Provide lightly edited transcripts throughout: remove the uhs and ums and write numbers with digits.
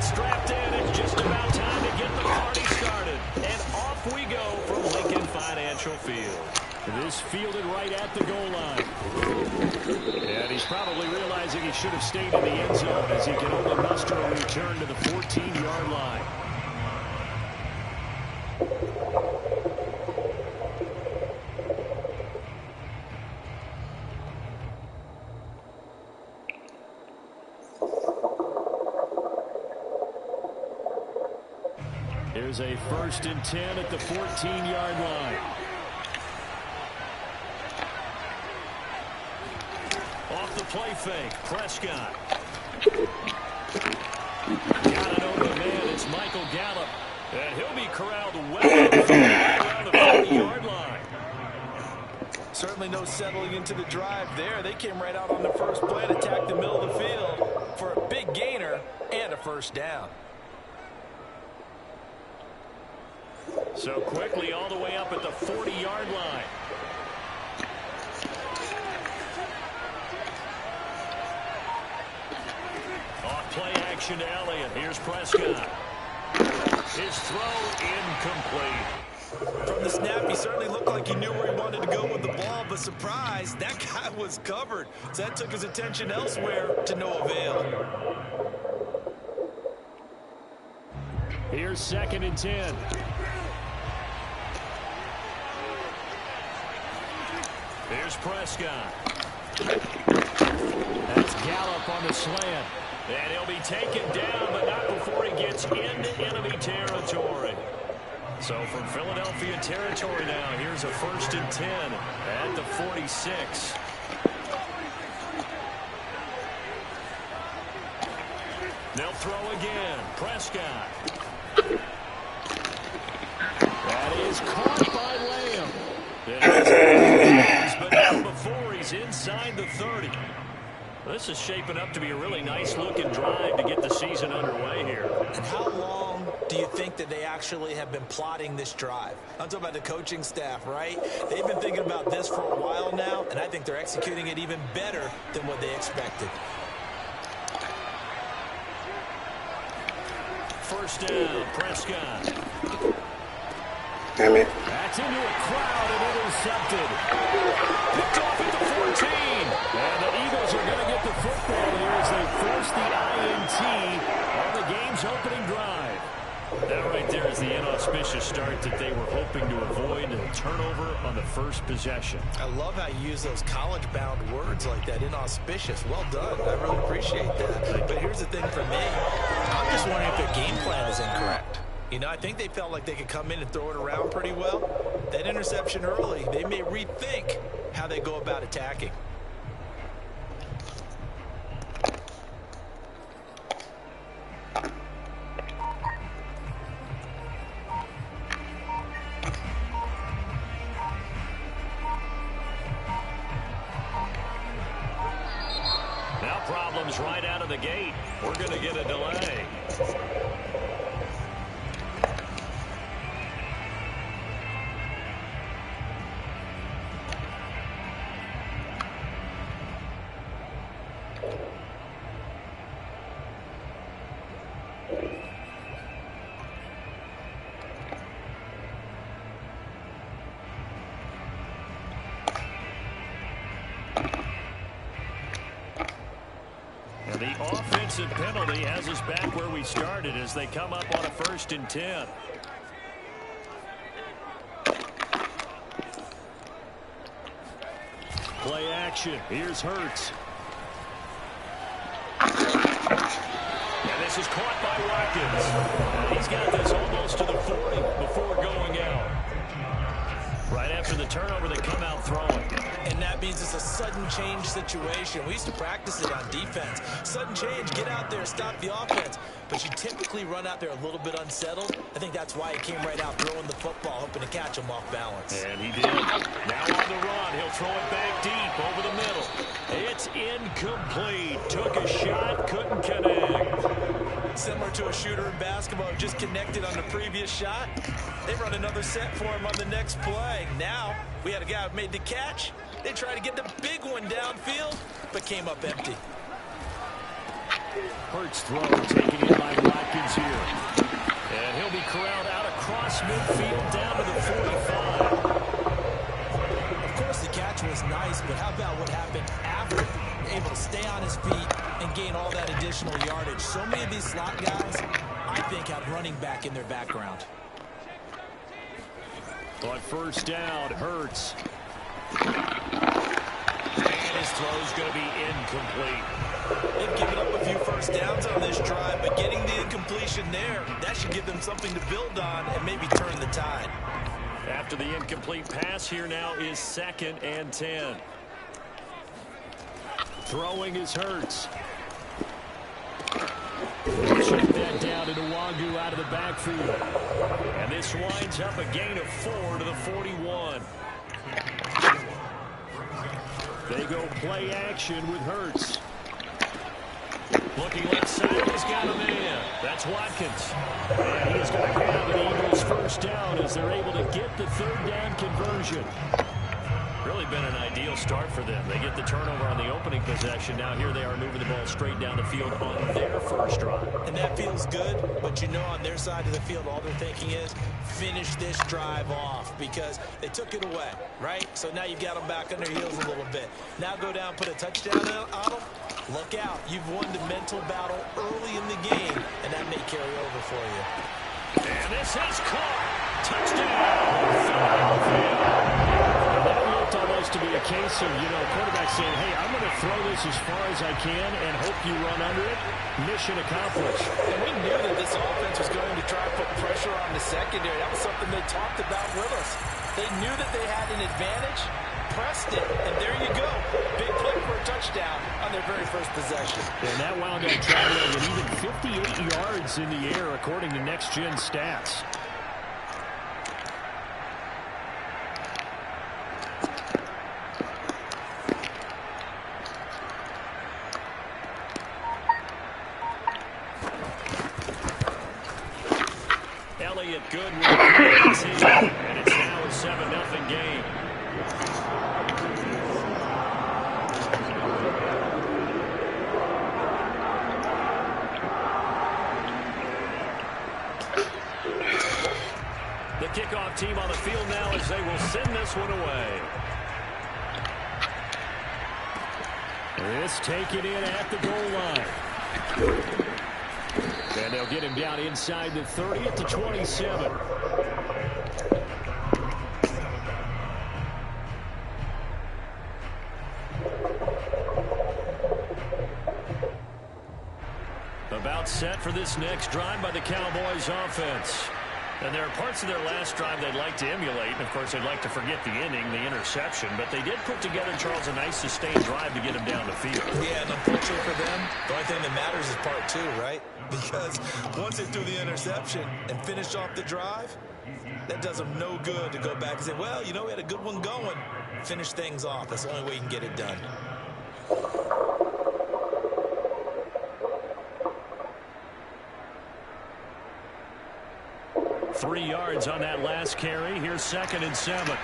strapped in. It's just about time to get the party started. And off we go from Lincoln Financial Field. This fielded right at the goal line. And he's probably realizing he should have stayed in the end zone as he can only muster a return to the 14-yard line. Here's a 1st and 10 at the 14-yard line. Off the play fake, Prescott. Got it over the man, it's Michael Gallup. And he'll be corralled well around the 40-yard line. Certainly no settling into the drive there. They came right out on the first play and attacked the middle of the field for a big gainer and a 1st down. So quickly all the way up at the 40-yard line. Off play action to Elliott. Here's Prescott. His throw incomplete. From the snap, he certainly looked like he knew where he wanted to go with the ball, but surprise, that guy was covered. So that took his attention elsewhere to no avail. Here's 2nd and 10. Here's Prescott. That's Gallup on the slant. And he'll be taken down, but not before he gets into enemy territory. So from Philadelphia territory now, here's a 1st and 10 at the 46. They'll throw again. Prescott. That is caught by Lamb. But not before he's inside the 30. This is shaping up to be a really nice-looking drive to get the season underway here. And how long do you think that they actually have been plotting this drive? I'm talking about the coaching staff, right? They've been thinking about this for a while now, and I think they're executing it even better than what they expected. 1st down, Prescott. Damn it. That's into a crowd and intercepted. Picked off at the 14. And the Eagles are going to get the football here as they force the INT on the game's opening drive. That right there is the inauspicious start that they were hoping to avoid, a turnover on the first possession. I love how you use those college-bound words like that, inauspicious. Well done. I really appreciate that. But here's the thing for me. I'm just wondering if their game plan is incorrect. You know, I think they felt like they could come in and throw it around pretty well. That interception early, they may rethink how they go about attacking. Now problems right out of the gate. We're going to get a delay. And the offensive penalty has us back where we started as they come up on a 1st and 10. Play action. Here's Hurts. And this is caught by Watkins. And he's got this almost to the 40 before going out. Right after the turnover, they come out throwing. And that means it's a sudden change situation. We used to practice it on defense. Sudden change, get out there, stop the offense. But you typically run out there a little bit unsettled. I think that's why he came right out throwing the football, hoping to catch him off balance. And he did. Now on the run, he'll throw it back deep over the middle. It's incomplete. Took a shot, couldn't connect. Similar to a shooter in basketball who just connected on the previous shot. They run another set for him on the next play. Now, we had a guy who made the catch. They tried to get the big one downfield, but came up empty. Hurts throw taken in by Watkins here. And he'll be corralled out across midfield down to the 45. Of course, the catch was nice, but how about what happened after? Able to stay on his feet and gain all that additional yardage. So many of these slot guys, I think, have running back in their background. On first down, Hurts. And his throw's going to be incomplete. They've given up a few first downs on this drive, but getting the incompletion there, that should give them something to build on and maybe turn the tide. After the incomplete pass, here now is 2nd and 10. Throwing is Hurts. Check that down to Dawg out of the backfield. And this winds up a gain of 4 to the 41. They go play action with Hurts. Looking left side, he's got a man. That's Watkins. And he is going to have an Eagles first down as they're able to get the 3rd down conversion. Really been an ideal start for them. They get the turnover on the opening possession. Now here they are moving the ball straight down the field on their first drive. And that feels good, but you know on their side of the field, all they're thinking is finish this drive off because they took it away, right? So now you've got them back on their heels a little bit. Now go down, put a touchdown on them. Look out. You've won the mental battle early in the game, and that may carry over for you. And this is caught. Touchdown. Almost to be a case of, quarterback saying, hey, I'm going to throw this as far as I can and hope you run under it. Mission accomplished. And we knew that this offense was going to try to put pressure on the secondary. That was something they talked about with us. They knew that they had an advantage, pressed it, and there you go. Big play for a touchdown on their very first possession. And that wound up traveling at even 58 yards in the air, according to Next Gen Stats. Good with the team, and it's now a 7-0 game. The kickoff team on the field now as they will send this one away. This taken in at the goal line. And they'll get him down inside the 30 at the 27. About set for this next drive by the Cowboys offense. And there are parts of their last drive they'd like to emulate. And, of course, they'd like to forget the inning, the interception. But they did put together, Charles, a nice sustained drive to get him down the field. Yeah, and unfortunately for them, the only thing that matters is part 2, right? Because once they threw the interception and finished off the drive, that does them no good to go back and say, well, we had a good one going. Finish things off. That's the only way you can get it done. 3 yards on that last carry. Here's 2nd and 7.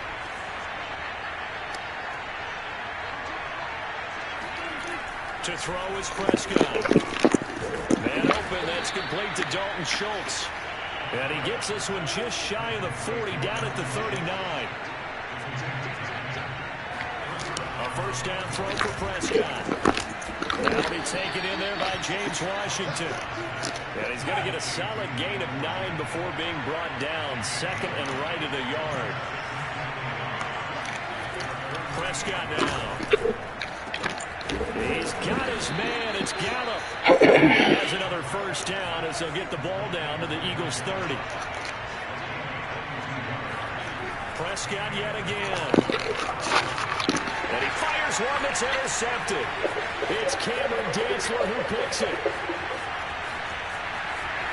To throw is Prescott. Man open. That's complete to Dalton Schultz. And he gets this one just shy of the 40, down at the 39. A first down throw for Prescott. That'll be taken in there by James Washington. And he's going to get a solid gain of 9 before being brought down. 2nd and right at a yard. Prescott now. He's got his man. It's Gallup. He has another first down as they'll get the ball down to the Eagles' 30. Prescott yet again. And he fires one that's intercepted. It's Cameron Dantzler who picks it.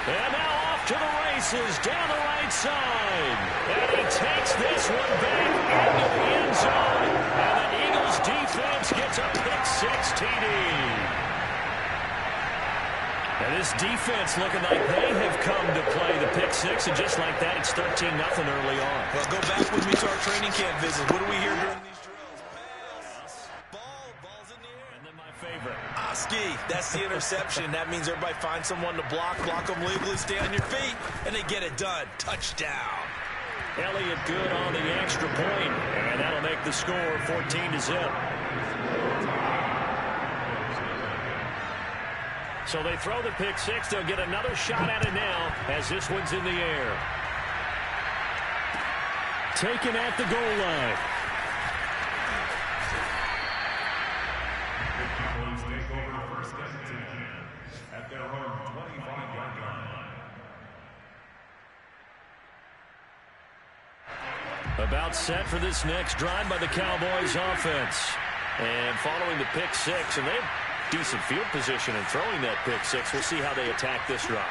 And now off to the races down the right side. And he takes this one back into the end zone. And the Eagles defense gets a pick-6 TD. And this defense looking like they have come to play the pick-6. And just like that, it's 13-0 early on. Well, go back with me to our training camp visit. What do we hear during these drills? Pass, ball's in the air. And then my Oski, that's the interception. That means everybody finds someone to block them legally, stay on your feet, and they get it done. Touchdown. Elliott good on the extra point, and that'll make the score 14-0. So they throw the pick six. They'll get another shot at it now as this one's in the air. Taken at the goal line. At their own 25-yard line. About set for this next drive by the Cowboys offense. And following the pick six, and they have decent field position in throwing that pick six. We'll see how they attack this drive.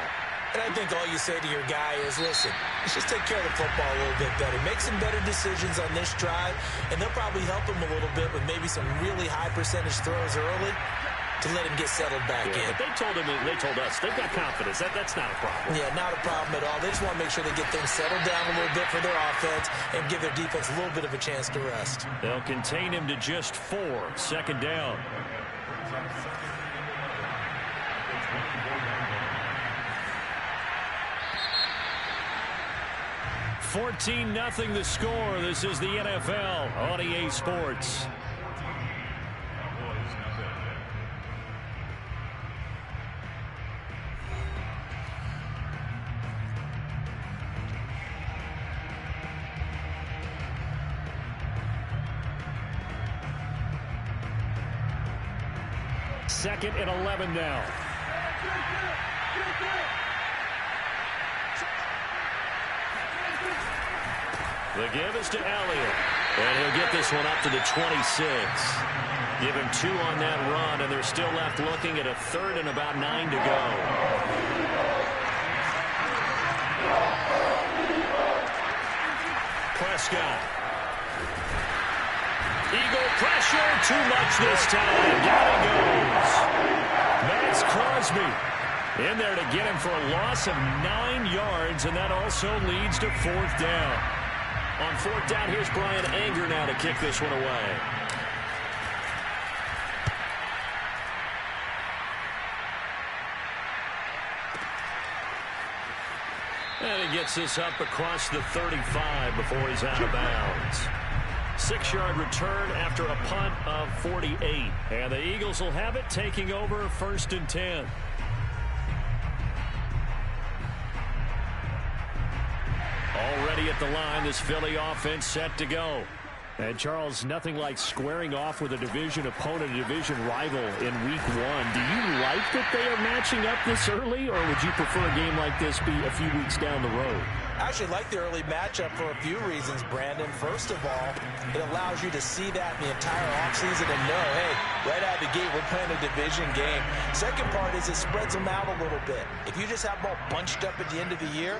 And I think all you say to your guy is, listen, let's just take care of the football a little bit better. Make some better decisions on this drive, and they'll probably help him a little bit with maybe some really high percentage throws early to let him get settled back in. But they told us they've got confidence. That's not a problem. Yeah, not a problem at all. They just want to make sure they get things settled down a little bit for their offense and give their defense a little bit of a chance to rest. They'll contain him to just 4. Second down. 14-0 the score. This is the NFL on EA Sports. Second and 11 now. The give is to Elliott. And he'll get this one up to the 26. Give him 2 on that run, and they're still left looking at a third and about 9 to go. Prescott. Eagle pressure, too much this time. Down he goes. Max Crosby in there to get him for a loss of 9 yards, and that also leads to 4th down. On 4th down, here's Brian Anger now to kick this one away. And he gets this up across the 35 before he's out of bounds. 6-yard return after a punt of 48. And the Eagles will have it, taking over 1st and 10. Already at the line, this Philly offense set to go. And, Charles, nothing like squaring off with a division opponent, a division rival in Week 1. Do you like that they are matching up this early, or would you prefer a game like this be a few weeks down the road? I actually like the early matchup for a few reasons, Brandon. First of all, it allows you to see that in the entire offseason and know, hey, right out of the gate, we're playing a division game. Second part is it spreads them out a little bit. If you just have them all bunched up at the end of the year,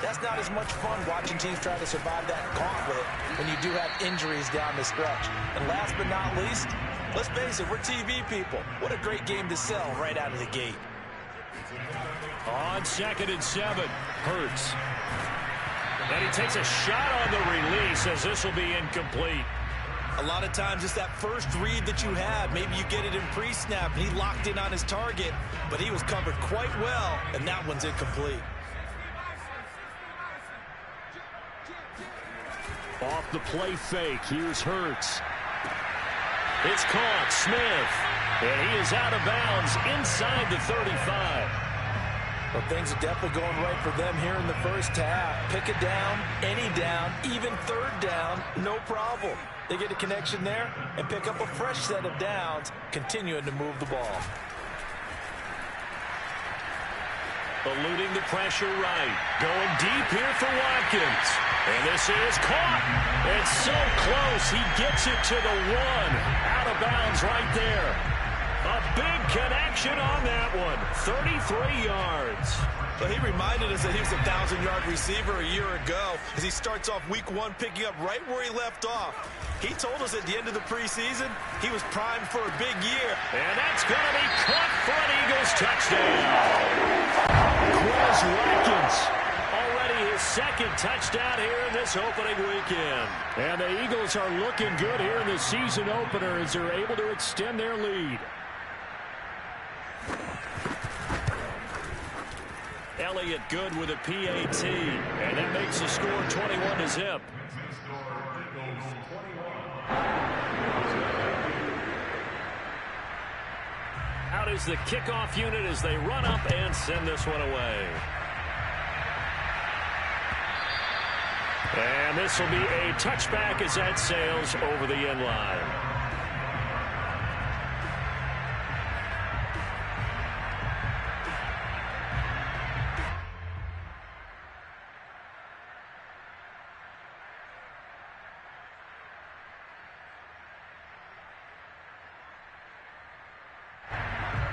that's not as much fun watching teams try to survive that gauntlet when you do have injuries down the stretch. And last but not least, let's face it, we're TV people. What a great game to sell right out of the gate. On 2nd and 7, Hurts. And he takes a shot on the release as this will be incomplete. A lot of times it's that first read that you have. Maybe you get it in pre-snap and he locked in on his target, but he was covered quite well, and that one's incomplete. Off the play fake, here's Hurts. It's caught, Smith. And he is out of bounds inside the 35. Well, things are definitely going right for them here in the first half. Pick it down, any down, even 3rd down, no problem. They get a connection there and pick up a fresh set of downs, continuing to move the ball. Eluding the pressure right. Going deep here for Watkins. And this is caught. It's so close. He gets it to the 1. Out of bounds right there. A big connection on that one. 33 yards. So he reminded us that he was a 1,000-yard receiver a year ago as he starts off Week 1 picking up right where he left off. He told us at the end of the preseason he was primed for a big year. And that's going to be caught for an Eagles touchdown. Quez Watkins, already his 2nd touchdown here in this opening weekend. And the Eagles are looking good here in the season opener as they're able to extend their lead. Elliott good with a PAT. And that makes the score 21-0. Out is the kickoff unit as they run up and send this one away. And this will be a touchback as that sails over the end line.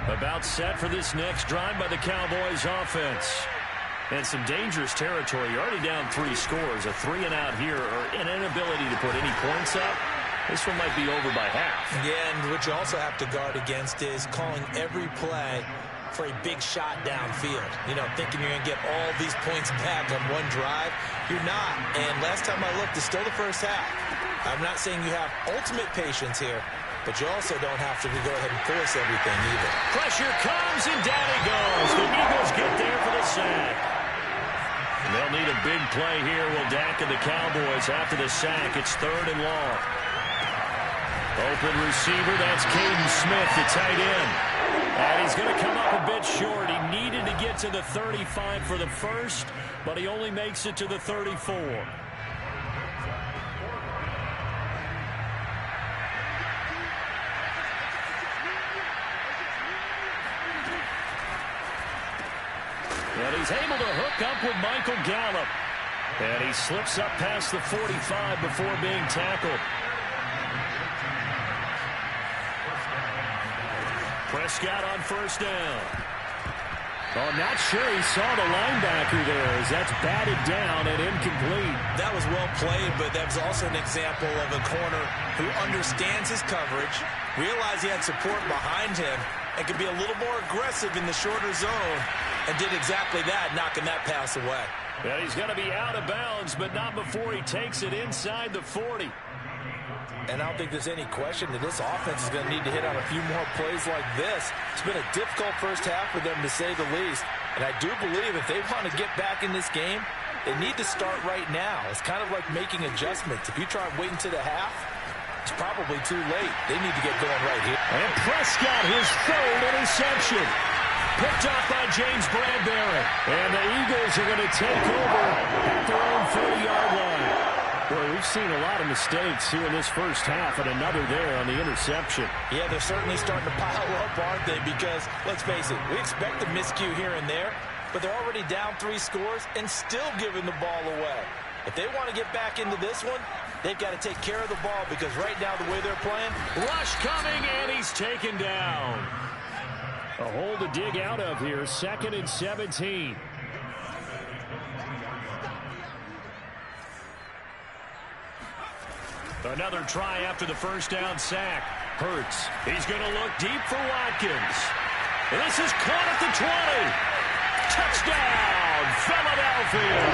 About set for this next drive by the Cowboys offense. And some dangerous territory. You're already down 3 scores. A 3-and-out here, or an inability to put any points up. This one might be over by half. Yeah, and what you also have to guard against is calling every play for a big shot downfield. You know, thinking you're going to get all these points back on one drive. You're not. And last time I looked, it's still the first half. I'm not saying you have ultimate patience here, but you also don't have to go ahead and force everything either. Pressure comes, and down he goes. The Eagles get there for the sack. And they'll need a big play here. Will Dak and the Cowboys after the sack. It's 3rd and long. Open receiver. That's Caden Smith, the tight end. And he's going to come up a bit short. He needed to get to the 35 for the first, but he only makes it to the 34. And he's able to hook up with Michael Gallup. And he slips up past the 45 before being tackled. Prescott on first down. Oh, not sure he saw the linebacker there as that's batted down and incomplete. That was well played, but that was also an example of a corner who understands his coverage, realized he had support behind him, and could be a little more aggressive in the shorter zone, and did exactly that, knocking that pass away. Yeah, he's going to be out of bounds, but not before he takes it inside the 40. And I don't think there's any question that this offense is going to need to hit on a few more plays like this. It's been a difficult first half for them, to say the least. And I do believe if they want to get back in this game, they need to start right now. It's kind of like making adjustments. If you try waiting to the half, it's probably too late. They need to get going right here. And Prescott, his 3rd interception. Picked off by James Bradbury. And the Eagles are going to take over at their own 40-yard line. Boy, we've seen a lot of mistakes here in this first half, and another there on the interception. Yeah, they're certainly starting to pile up, aren't they? Because, let's face it, we expect a miscue here and there, but they're already down 3 scores and still giving the ball away. If they want to get back into this one, they've got to take care of the ball, because right now, the way they're playing... Rush coming, and he's taken down. A hole to dig out of here, 2nd and 17. Another try after the first down sack. Hurts. He's going to look deep for Watkins. And this is caught at the 20. Touchdown, Philadelphia.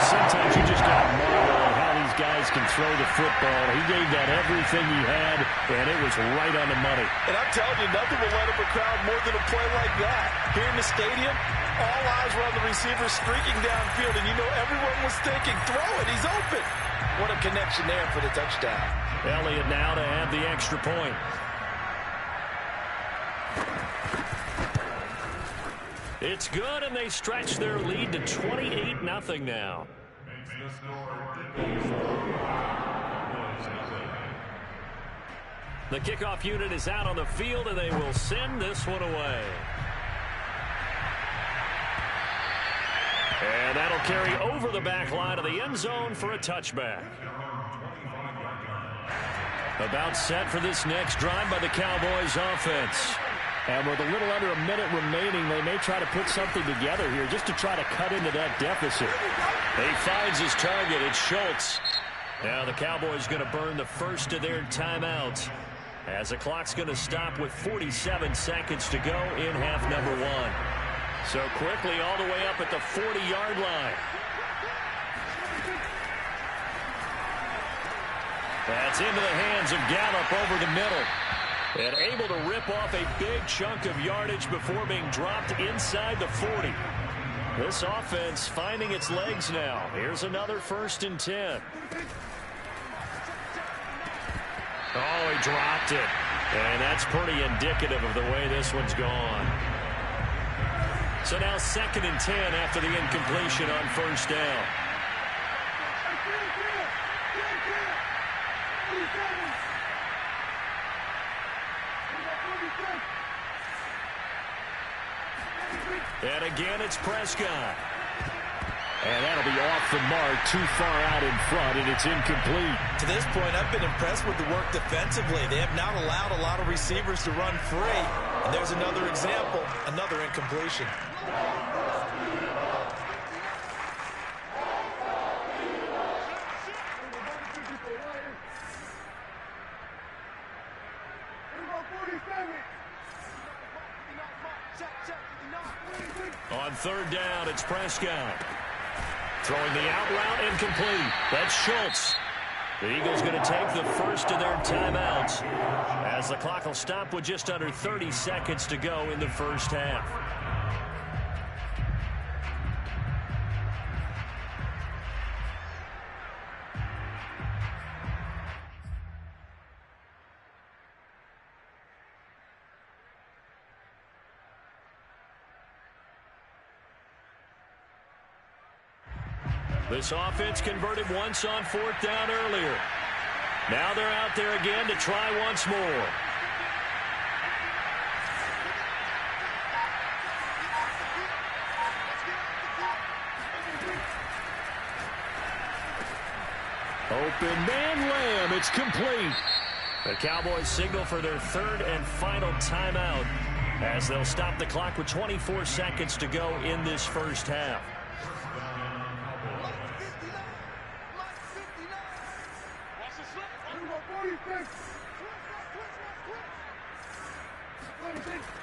Sometimes you just got to marvel at how these guys can throw the football. He gave that everything he had, and it was right on the money. And I'm telling you, nothing will light up a crowd more than a play like that. Here in the stadium, all eyes were on the receiver streaking downfield, and you know everyone was thinking, throw it, he's open. What a connection there for the touchdown. Elliott now to add the extra point. It's good, and they stretch their lead to 28-0 now. The kickoff unit is out on the field, and they will send this one away. And that'll carry over the back line of the end zone for a touchback. About set for this next drive by the Cowboys offense. And with a little under a minute remaining, they may try to put something together here just to try to cut into that deficit. He finds his target. It's Schultz. Now the Cowboys going to burn the first of their timeouts as the clock's going to stop with 47 seconds to go in half number 1. So quickly all the way up at the 40-yard line. That's into the hands of Gallup over the middle. And able to rip off a big chunk of yardage before being dropped inside the 40. This offense finding its legs now. Here's another 1st and 10. Oh, he dropped it. And that's pretty indicative of the way this one's gone. So now 2nd and 10 after the incompletion on 1st down. And again, it's Prescott. And that'll be off the mark, too far out in front, and it's incomplete. To this point, I've been impressed with the work defensively. They have not allowed a lot of receivers to run free. And there's another example, another incompletion. On 3rd down, it's Prescott. Throwing the out route, incomplete. That's Schultz. The Eagles going to take the first of their timeouts as the clock will stop with just under 30 seconds to go in the 1st half. This offense converted once on 4th down earlier. Now they're out there again to try once more. Open man Lamb. It's complete. The Cowboys signal for their 3rd and final timeout as they'll stop the clock with 24 seconds to go in this 1st half.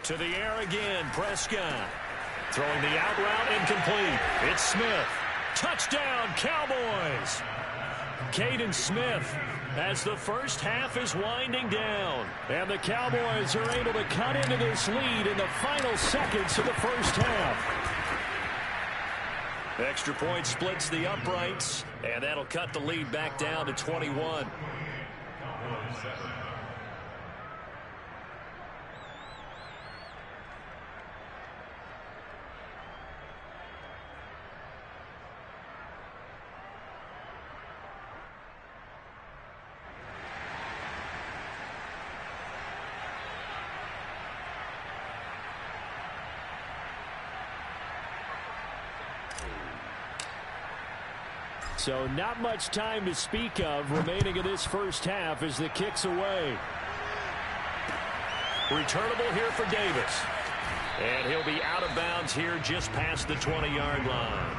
To the air again, Prescott. Throwing the out route, incomplete. It's Smith. Touchdown, Cowboys! Caden Smith as the 1st half is winding down. And the Cowboys are able to cut into this lead in the final seconds of the 1st half. Extra point splits the uprights, and that'll cut the lead back down to 21. So not much time to speak of remaining in this 1st half as the kick's away. Returnable here for Davis. And he'll be out of bounds here just past the 20-yard line.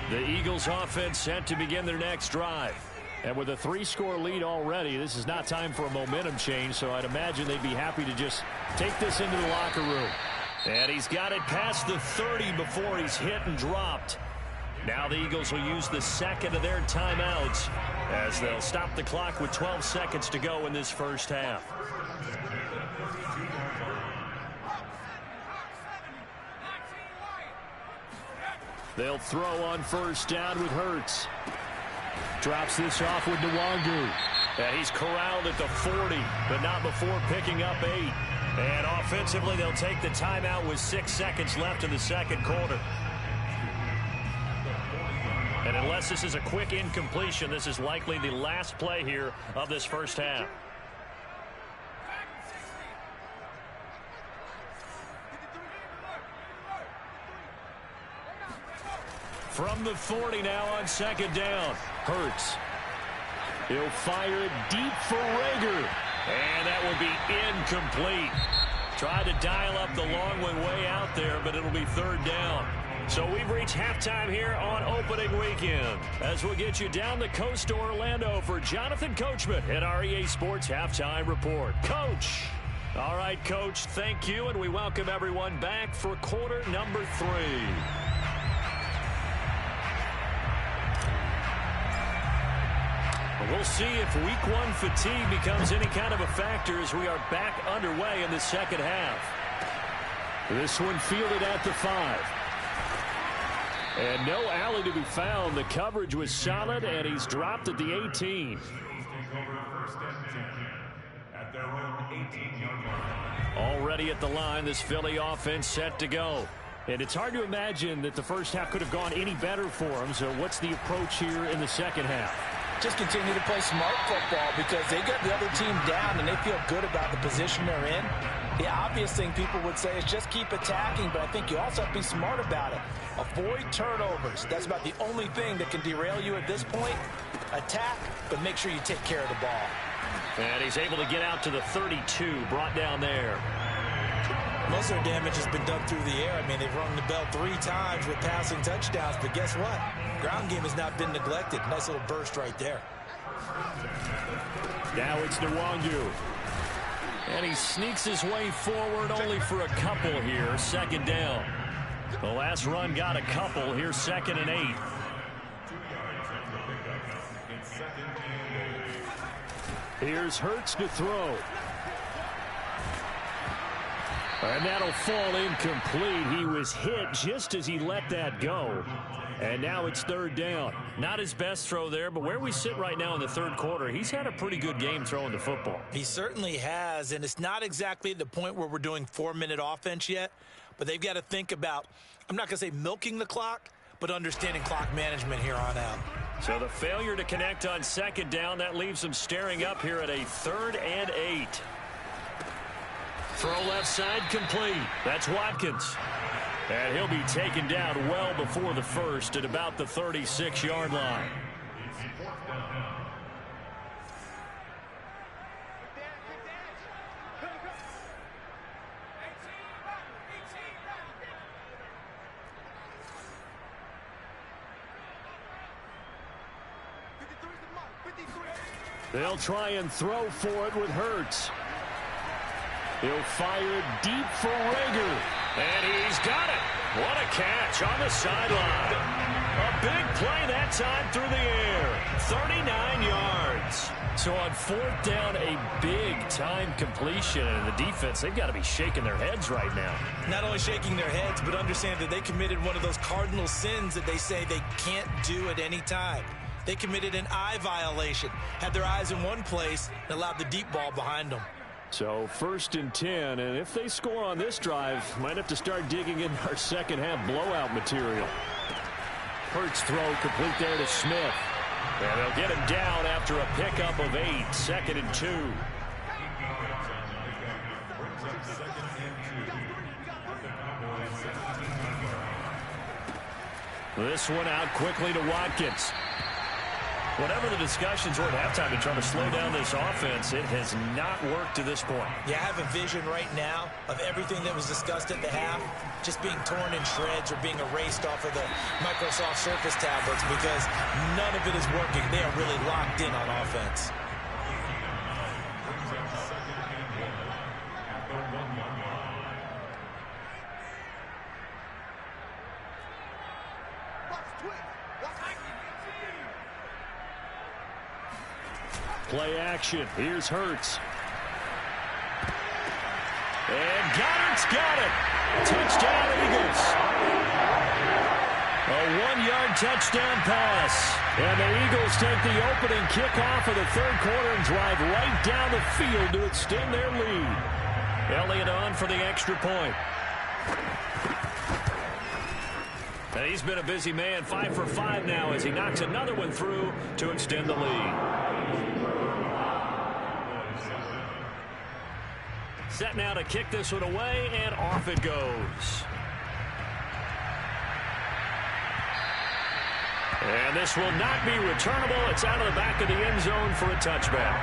The Eagles offense set to begin their next drive. And with a 3-score lead already, this is not time for a momentum change, so I'd imagine they'd be happy to just take this into the locker room. And he's got it past the 30 before he's hit and dropped. Now the Eagles will use the 2nd of their timeouts as they'll stop the clock with 12 seconds to go in this 1st half. They'll throw on 1st down with Hurts. Drops this off with Dawg. And he's corralled at the 40, but not before picking up 8. And offensively, they'll take the timeout with 6 seconds left in the 2nd quarter. And unless this is a quick incompletion, this is likely the last play here of this 1st half. From the 40 now on 2nd down. Hurts. He'll fire it deep for Rager. And that will be incomplete. Tried to dial up the long one way out there, but it'll be 3rd down. So we've reached halftime here on opening weekend. As we'll get you down the coast to Orlando for Jonathan Coachman at our EA Sports Halftime Report. Coach. All right, Coach, thank you, and we welcome everyone back for quarter number 3. We'll see if week one fatigue becomes any kind of a factor as we are back underway in the second half. This one fielded at the 5. And no alley to be found. The coverage was solid, and he's dropped at the 18. Already at the line, this Philly offense set to go. And it's hard to imagine that the first half could have gone any better for them. So what's the approach here in the second half? Just continue to play smart football because they got the other team down and they feel good about the position they're in. The obvious thing people would say is just keep attacking, but I think you also have to be smart about it. Avoid turnovers. That's about the only thing that can derail you at this point. Attack, but make sure you take care of the ball. And he's able to get out to the 32, brought down there. Most of their damage has been done through the air. I mean, they've rung the bell 3 times with passing touchdowns, but guess what? Ground game has not been neglected. Nice little burst right there. Now it's Dawg. And he sneaks his way forward only for a couple here. Second down. The last run got a couple. Here's 2nd and 8. Here's Hurts to throw. And that'll fall incomplete. He was hit just as he let that go. And now it's 3rd down. Not his best throw there, but where we sit right now in the 3rd quarter, he's had a pretty good game throwing the football. He certainly has, and it's not exactly at the point where we're doing 4-minute offense yet, but they've got to think about, I'm not going to say milking the clock, but understanding clock management here on out. So the failure to connect on 2nd down, that leaves them staring up here at a 3rd and 8. Throw left side complete. That's Watkins. And he'll be taken down well before the first at about the 36-yard line. They'll try and throw for it with Hurts. He'll fire deep for Rager. And he's got it. What a catch on the sideline. A big play that time through the air. 39 yards. So on 4th down, a big-time completion. And the defense, they've got to be shaking their heads right now. Not only shaking their heads, but understand that they committed one of those cardinal sins that they say they can't do at any time. They committed an eye violation, had their eyes in one place, and allowed the deep ball behind them. So 1st and 10, and if they score on this drive, might have to start digging in our second half blowout material. Hurts throw complete there to Smith. And they'll get him down after a pickup of 8, 2nd and 2. This one out quickly to Watkins. Whatever the discussions were at halftime to try to slow down this offense, it has not worked to this point. Yeah, I have a vision right now of everything that was discussed at the half just being torn in shreds or being erased off of the Microsoft Surface tablets because none of it is working. They are really locked in on offense. Play action. Here's Hurts. And Goddard's got it. Touchdown, Eagles. A 1-yard touchdown pass. And the Eagles take the opening kickoff of the 3rd quarter and drive right down the field to extend their lead. Elliott on for the extra point. And he's been a busy man, 5 for 5 now as he knocks another one through to extend the lead. Set now to kick this one away, and off it goes. And this will not be returnable. It's out of the back of the end zone for a touchback.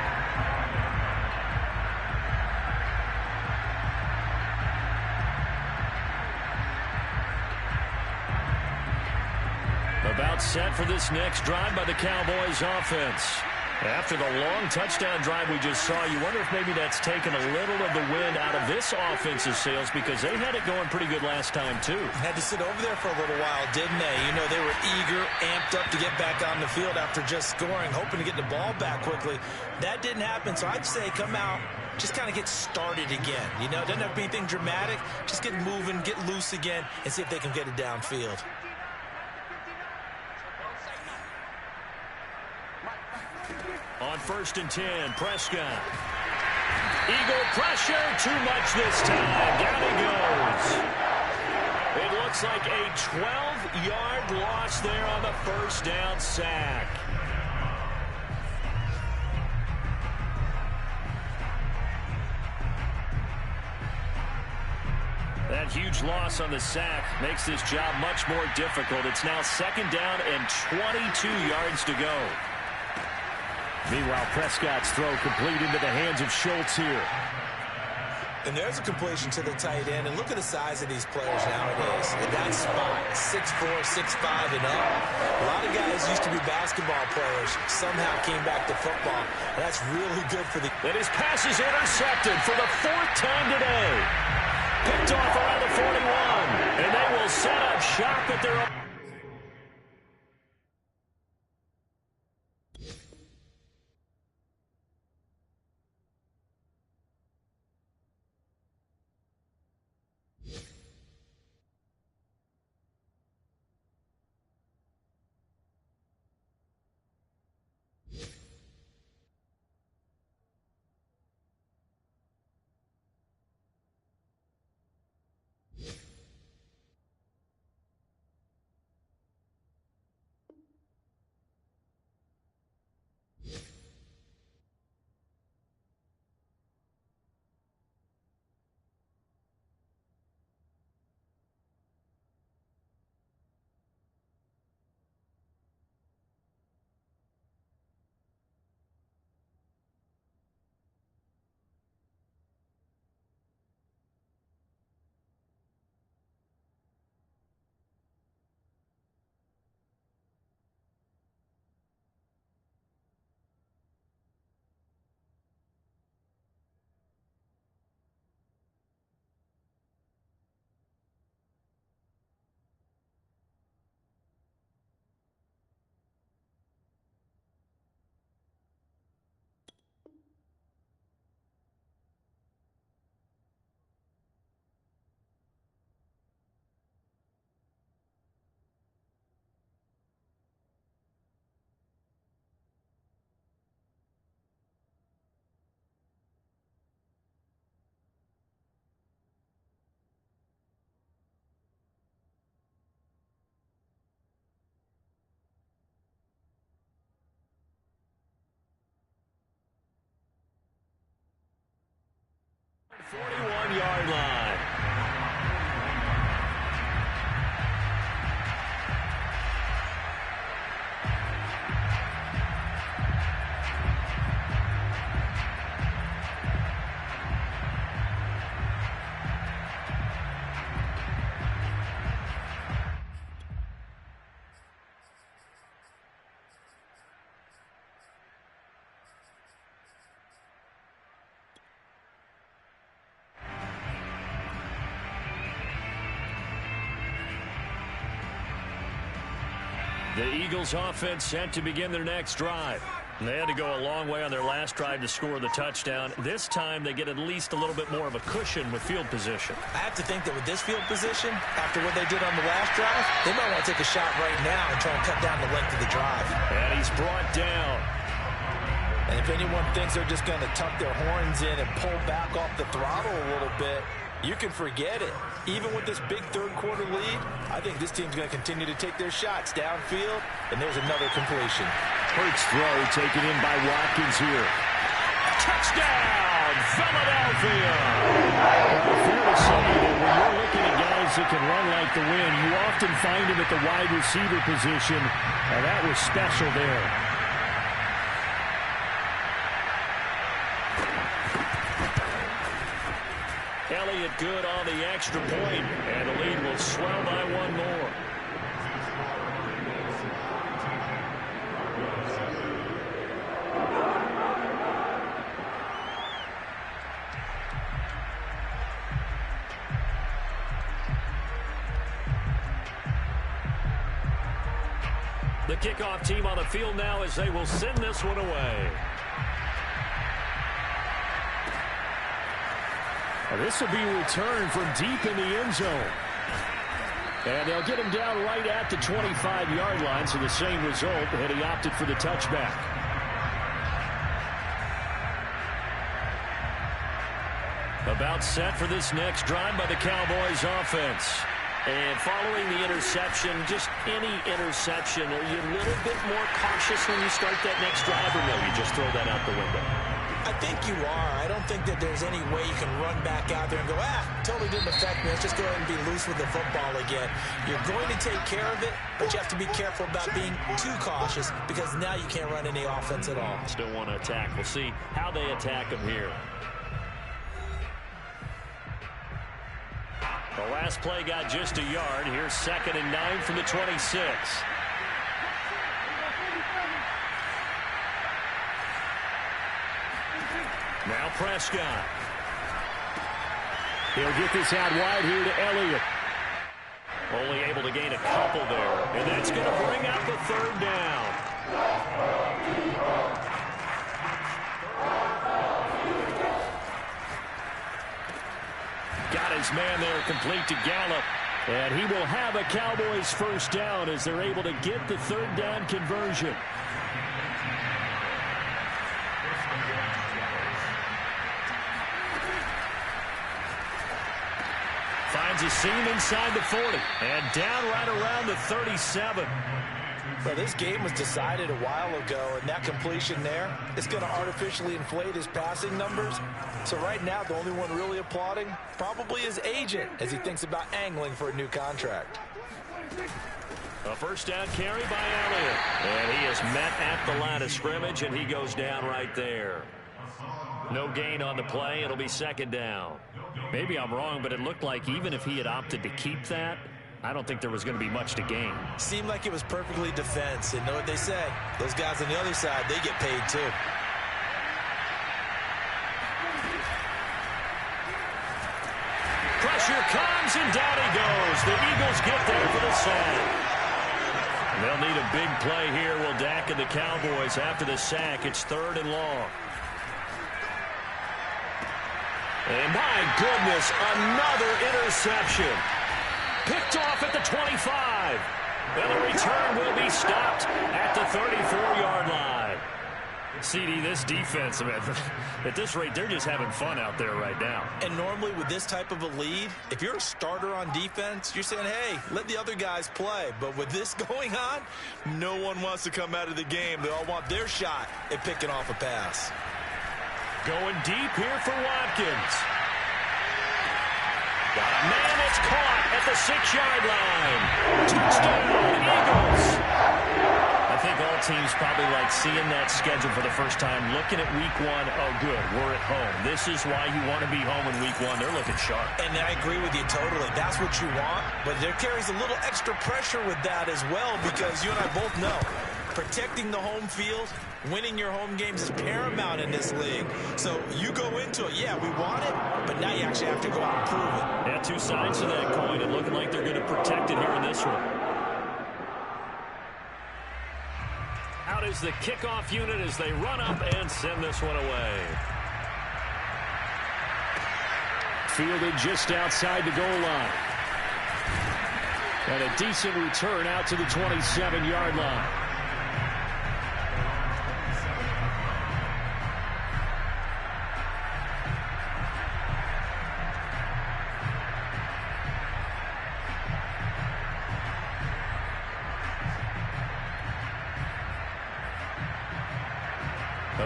About set for this next drive by the Cowboys offense. After the long touchdown drive we just saw, you wonder if maybe that's taken a little of the wind out of this offense's sails, because they had it going pretty good last time, too. Had to sit over there for a little while, didn't they? You know, they were eager, amped up to get back on the field after just scoring, hoping to get the ball back quickly. That didn't happen, so I'd say come out, just kind of get started again. You know, it doesn't have to be anything dramatic. Just get moving, get loose again, and see if they can get it downfield. On 1st and 10, Prescott. Eagle pressure, too much this time. Down he goes. It looks like a 12-yard loss there on the first down sack. That huge loss on the sack makes this job much more difficult. It's now 2nd down and 22 yards to go. Meanwhile, Prescott's throw complete into the hands of Schultz here. And there's a completion to the tight end. And look at the size of these players nowadays. In that spot, 6'4", 6'5", and up. A lot of guys used to be basketball players, somehow came back to football. And that's really good for the... And his pass is intercepted for the 4th time today. Picked off around the 41. And they will set up shop at their own. Yard line. The Eagles offense set to begin their next drive. They had to go a long way on their last drive to score the touchdown. This time they get at least a little bit more of a cushion with field position. I have to think that with this field position, after what they did on the last drive, they might want to take a shot right now and try and cut down the length of the drive. And he's brought down. And if anyone thinks they're just going to tuck their horns in and pull back off the throttle a little bit, you can forget it. Even with this big third-quarter lead, I think this team's going to continue to take their shots downfield, and there's another completion. Hurts throw taken in by Watkins here. Touchdown, Philadelphia! Fair to say that when you're looking at guys that can run like the wind, you often find them at the wide receiver position, and that was special there. Elliott good on the extra point, and the lead will swell by one more. The kickoff team on the field now as they will send this one away. And this will be returned from deep in the end zone. And they'll get him down right at the 25-yard line, so the same result, and he opted for the touchback. About set for this next drive by the Cowboys offense. And following the interception, just any interception, are you a little bit more cautious when you start that next drive, or no, you just throw that out the window? I think you are. I don't think that there's any way you can run back out there and go, totally didn't affect me. Let's just go ahead and be loose with the football again. You're going to take care of it, but you have to be careful about being too cautious because now you can't run any offense at all. Still want to attack. We'll see how they attack him here. The last play got just a yard. Here's 2nd and 9 from the 26. Now Prescott. He'll get this out wide here to Elliott. Only able to gain a couple there. And that's going to bring up the 3rd down. Got his man there complete to Gallup. And he will have a Cowboys 1st down as they're able to get the 3rd down conversion. Finds a seam inside the 40. And down right around the 37. Well, this game was decided a while ago, and that completion there is going to artificially inflate his passing numbers. So right now, the only one really applauding probably his agent as he thinks about angling for a new contract. A 1st down carry by Elliott. And he is met at the line of scrimmage, and he goes down right there. No gain on the play. It'll be 2nd down. Maybe I'm wrong, but it looked like even if he had opted to keep that, I don't think there was going to be much to gain. Seemed like it was perfectly defense. And know what they say? Those guys on the other side, they get paid too. Pressure comes, and down he goes. The Eagles get there for the sack. They'll need a big play here. Will Dak and the Cowboys after the sack. It's 3rd and long. And my goodness, another interception. Picked off at the 25. And the return will be stopped at the 34-yard line. CD, this defense, man, at this rate, they're just having fun out there right now. And normally with this type of a lead, if you're a starter on defense, you're saying, hey, let the other guys play. But with this going on, no one wants to come out of the game. They all want their shot at picking off a pass. Going deep here for Watkins. Got a man that's caught at the 6-yard line. Touchdown, Eagles. I think all teams probably like seeing that schedule for the first time, looking at week 1. Oh, good, we're at home. This is why you want to be home in week 1. They're looking sharp. And I agree with you totally. That's what you want. But there carries a little extra pressure with that as well because you and I both know protecting the home field, winning your home games is paramount in this league. So you go into it, yeah, we want it, but now you actually have to go out and prove it. Yeah, 2 sides to that coin, and looking like they're going to protect it here in this one. Out is the kickoff unit as they run up and send this one away. Fielded just outside the goal line. And a decent return out to the 27-yard line.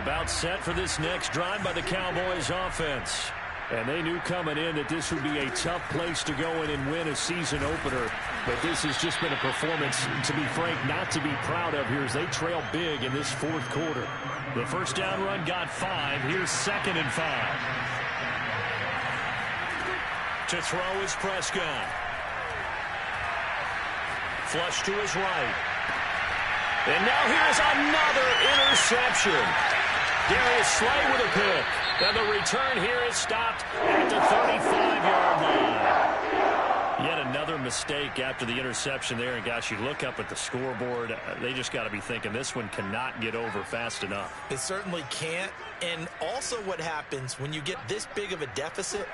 About set for this next drive by the Cowboys offense. And they knew coming in that this would be a tough place to go in and win a season opener. But this has just been a performance, to be frank, not to be proud of here as they trail big in this 4th quarter. The 1st down run got 5. Here's 2nd and 5. To throw is Prescott. Flush to his right. And now here's another interception. Darius Slay with a pick. And the return here is stopped at the 35-yard line. Yet another one mistake after the interception there, and gosh, you look up at the scoreboard, they just got to be thinking this one cannot get over fast enough. It certainly can't. And also what happens when you get this big of a deficit,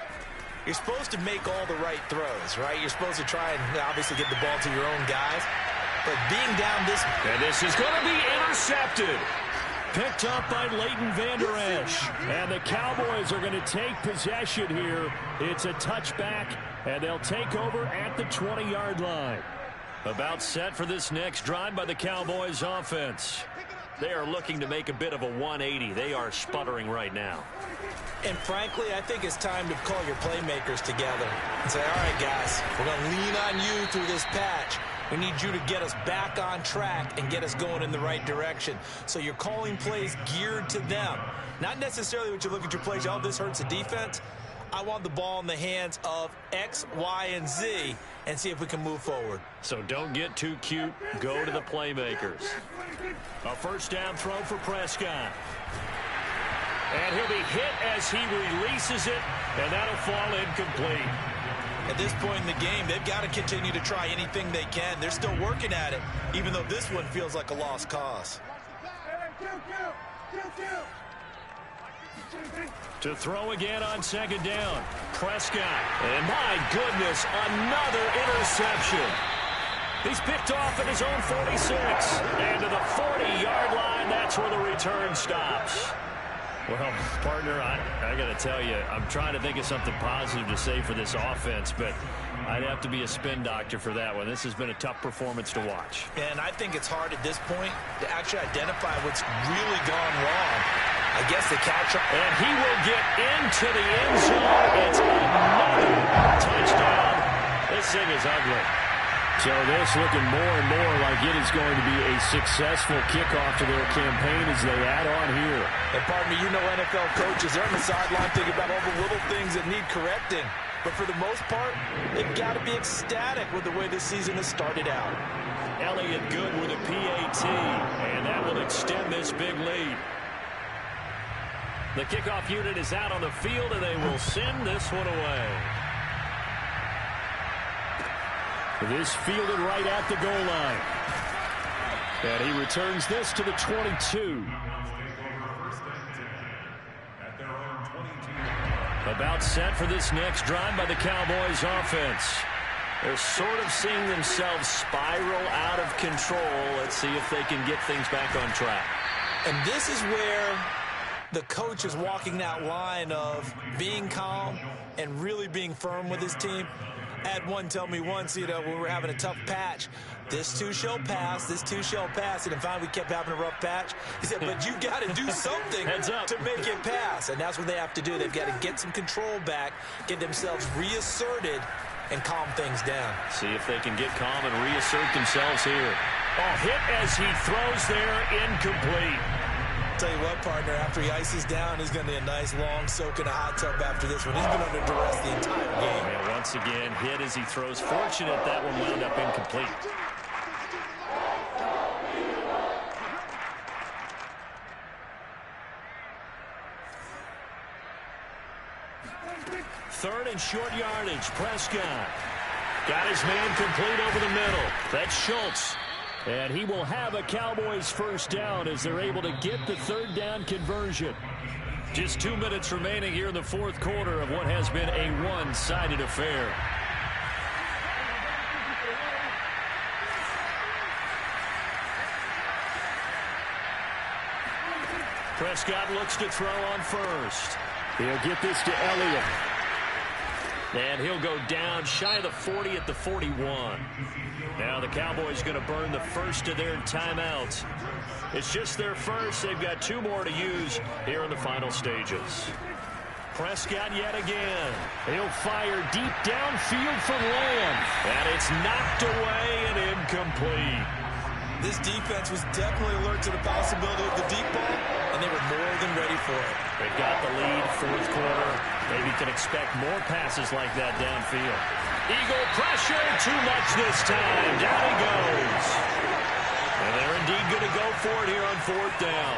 you're supposed to make all the right throws, right? You're supposed to try and obviously get the ball to your own guys. But being down this... And this is going to be intercepted. Picked up by Leighton Vander Esch. And the Cowboys are going to take possession here. It's a touchback, and they'll take over at the 20-yard line. About set for this next drive by the Cowboys offense. They are looking to make a bit of a 180. They are sputtering right now. And frankly, I think it's time to call your playmakers together and say, all right, guys, we're going to lean on you through this patch. We need you to get us back on track and get us going in the right direction. So you're calling plays geared to them. Not necessarily what you look at your plays, oh, this hurts the defense. I want the ball in the hands of X, Y, and Z and see if we can move forward. So don't get too cute. Go to the playmakers. A first down throw for Prescott. And he'll be hit as he releases it, and that'll fall incomplete. At this point in the game, they've got to continue to try anything they can. They're still working at it, even though this one feels like a lost cause. To throw again on second down, Prescott. And my goodness, another interception. He's picked off at his own 46. And to the 40-yard line, that's where the return stops. Well, partner, I got to tell you, I'm trying to think of something positive to say for this offense, but I'd have to be a spin doctor for that one. This has been a tough performance to watch. And I think it's hard at this point to actually identify what's really gone wrong. I guess the catch-up. And he will get into the end zone. It's another touchdown. This thing is ugly. So this looking more and more like it is going to be a successful kickoff to their campaign as they add on here. And pardon me, you know NFL coaches, they're on the sideline thinking about all the little things that need correcting. But for the most part, they've got to be ecstatic with the way this season has started out. Elliott good with a PAT, and that will extend this big lead. The kickoff unit is out on the field, and they will send this one away. This fielded right at the goal line. And he returns this to the 22. About set for this next drive by the Cowboys offense. They're sort of seeing themselves spiral out of control. Let's see if they can get things back on track. And this is where the coach is walking that line of being calm and really being firm with his team. I had one tell me once, when we were having a tough patch, this too shall pass, this too shall pass. And finally we kept having a rough patch. He said, but you got to do something to make it pass. And that's what they have to do. They've got to get some control back, get themselves reasserted, and calm things down. See if they can get calm and reassert themselves here. Oh, hit as he throws there, incomplete. Tell you what, partner, after he ices down, he's going to need a nice long soak in a hot tub after this one. He's been under duress the entire game. And once again, hit as he throws. Fortunate that one wound up incomplete. Third and short yardage. Prescott got his man complete over the middle. That's Schultz. And he will have a Cowboys first down as they're able to get the third down conversion. Just 2 minutes remaining here in the fourth quarter of what has been a one-sided affair. Prescott looks to throw on first. He'll get this to Elliott. And he'll go down shy of the 40 at the 41. Now the Cowboys going to burn the first of their timeouts. It's just their first. They've got 2 more to use here in the final stages. Prescott yet again. He'll fire deep downfield for Lamb. And it's knocked away and incomplete. This defense was definitely alert to the possibility of the deep ball, and they were more than ready for it. They've got the lead, fourth quarter. Maybe can expect more passes like that downfield. Eagle pressure, too much this time. Down he goes. And they're indeed going to go for it here on fourth down.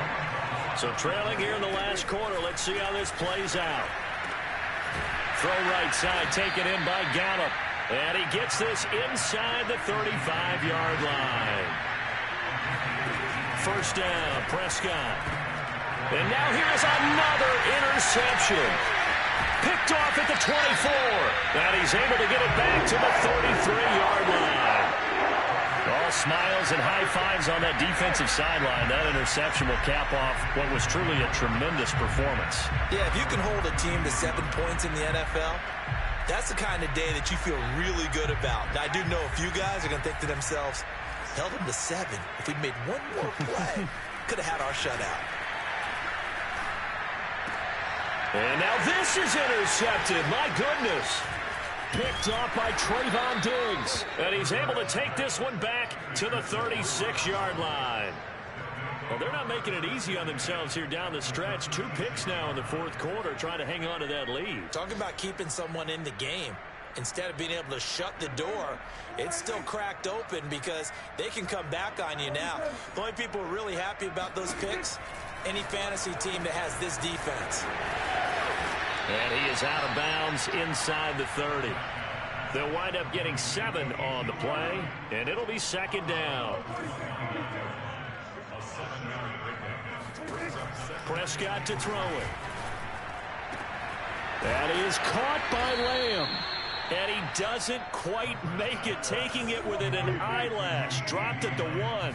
So trailing here in the last quarter, let's see how this plays out. Throw right side, taken in by Gallup. And he gets this inside the 35-yard line. First down, Prescott. And now here's another interception. Picked off at the 24. And he's able to get it back to the 33-yard line. All smiles and high fives on that defensive sideline. That interception will cap off what was truly a tremendous performance. Yeah, if you can hold a team to 7 points in the NFL, that's the kind of day that you feel really good about. Now, I do know a few guys are going to think to themselves, held them to 7. If we'd made one more play, could have had our shutout. And now this is intercepted. My goodness. Picked off by Trayvon Diggs. And he's able to take this one back to the 36-yard line. Well, they're not making it easy on themselves here down the stretch. 2 picks now in the fourth quarter, trying to hang on to that lead. Talking about keeping someone in the game. Instead of being able to shut the door, it's still cracked open because they can come back on you now. The only people who are really happy about those picks, any fantasy team that has this defense. And he is out of bounds inside the 30. They'll wind up getting 7 on the play, and it'll be second down. Prescott to throw it. That is caught by Lamb. And he doesn't quite make it, taking it within an eyelash. Dropped at the 1.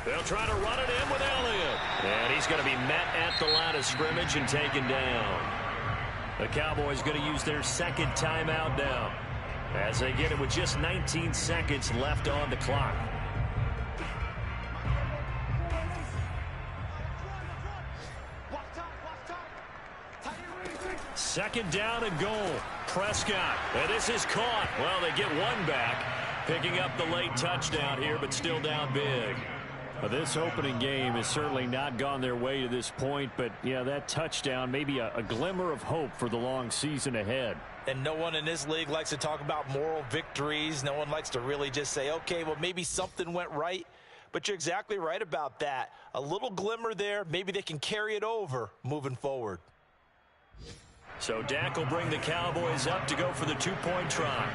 They'll try to run it in with Elliott. And he's going to be met at the line of scrimmage and taken down. The Cowboys going to use their second timeout now as they get it with just 19 seconds left on the clock. Second down and goal. Prescott. And this is caught. Well, they get 1 back, picking up the late touchdown here, but still down big. Well, this opening game has certainly not gone their way to this point, but, yeah, that touchdown, maybe a glimmer of hope for the long season ahead. And no one in this league likes to talk about moral victories. No one likes to really just say, okay, well, maybe something went right. But you're exactly right about that. A little glimmer there. Maybe they can carry it over moving forward. So Dak will bring the Cowboys up to go for the 2-point try.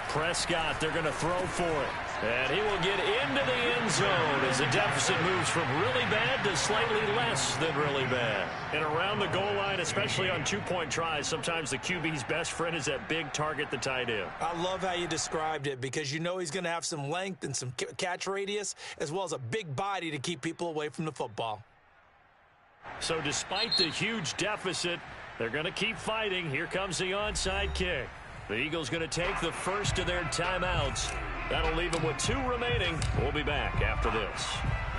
Prescott, they're going to throw for it. And he will get into the end zone as the deficit moves from really bad to slightly less than really bad. And around the goal line, especially on 2-point tries, sometimes the QB's best friend is that big target, the tight end. I love how you described it because you know he's going to have some length and some catch radius as well as a big body to keep people away from the football. So despite the huge deficit, they're going to keep fighting. Here comes the onside kick. The Eagles going to take the first of their timeouts. That'll leave them with 2 remaining. We'll be back after this.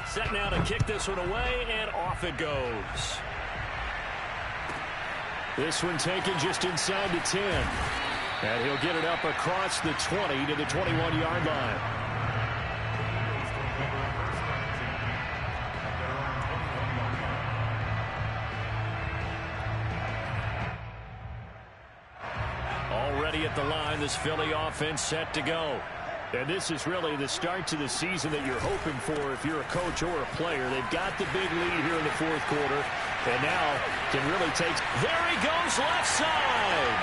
Set now to kick this one away, and off it goes. This one taken just inside the 10. And he'll get it up across the 20 to the 21-yard line. Already at the line, this Philly offense set to go. And this is really the start to the season that you're hoping for if you're a coach or a player. They've got the big lead here in the fourth quarter, and now can really take... There he goes, left side!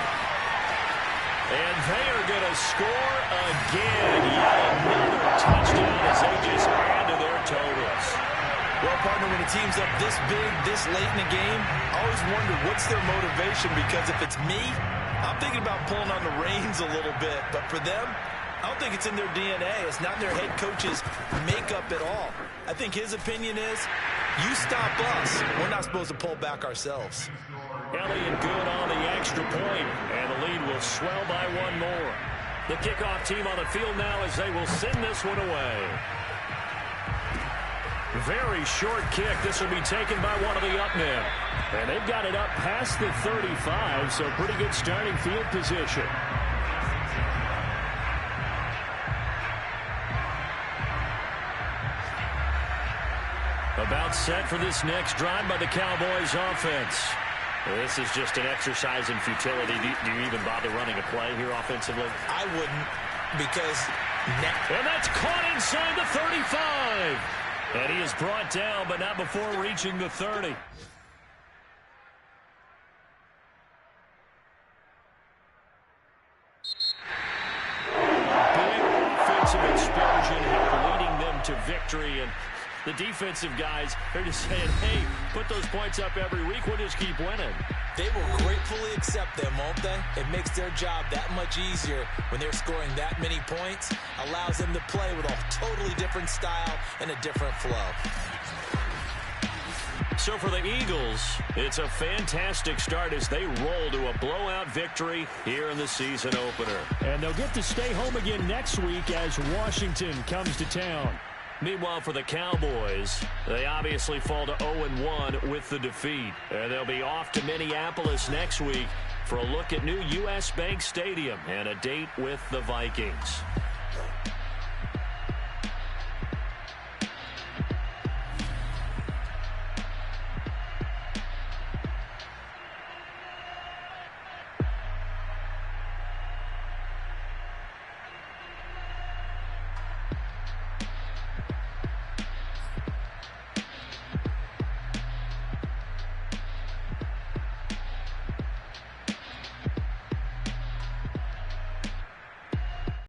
And they are going to score again. Yet another touchdown as they just add to their totals. Well, partner, when a team's up this big, this late in the game, I always wonder what's their motivation, because if it's me, I'm thinking about pulling on the reins a little bit. But for them, I don't think it's in their DNA. It's not in their head coach's makeup at all. I think his opinion is, you stop us, we're not supposed to pull back ourselves. Elliott good on the extra point, and the lead will swell by 1 more. The kickoff team on the field now as they will send this one away. Very short kick. This will be taken by one of the up men. And they've got it up past the 35, so pretty good starting field position. About set for this next drive by the Cowboys offense. This is just an exercise in futility. Do you even bother running a play here offensively? I wouldn't, because... And that's caught inside the 35. And he is brought down, but not before reaching the 30. to victory, and the defensive guys are just saying, hey, put those points up every week. We'll just keep winning. They will gratefully accept them, won't they? It makes their job that much easier when they're scoring that many points. Allows them to play with a totally different style and a different flow. So for the Eagles, it's a fantastic start as they roll to a blowout victory here in the season opener. And they'll get to stay home again next week as Washington comes to town. Meanwhile, for the Cowboys, they obviously fall to 0-1 with the defeat. And they'll be off to Minneapolis next week for a look at new U.S. Bank Stadium and a date with the Vikings.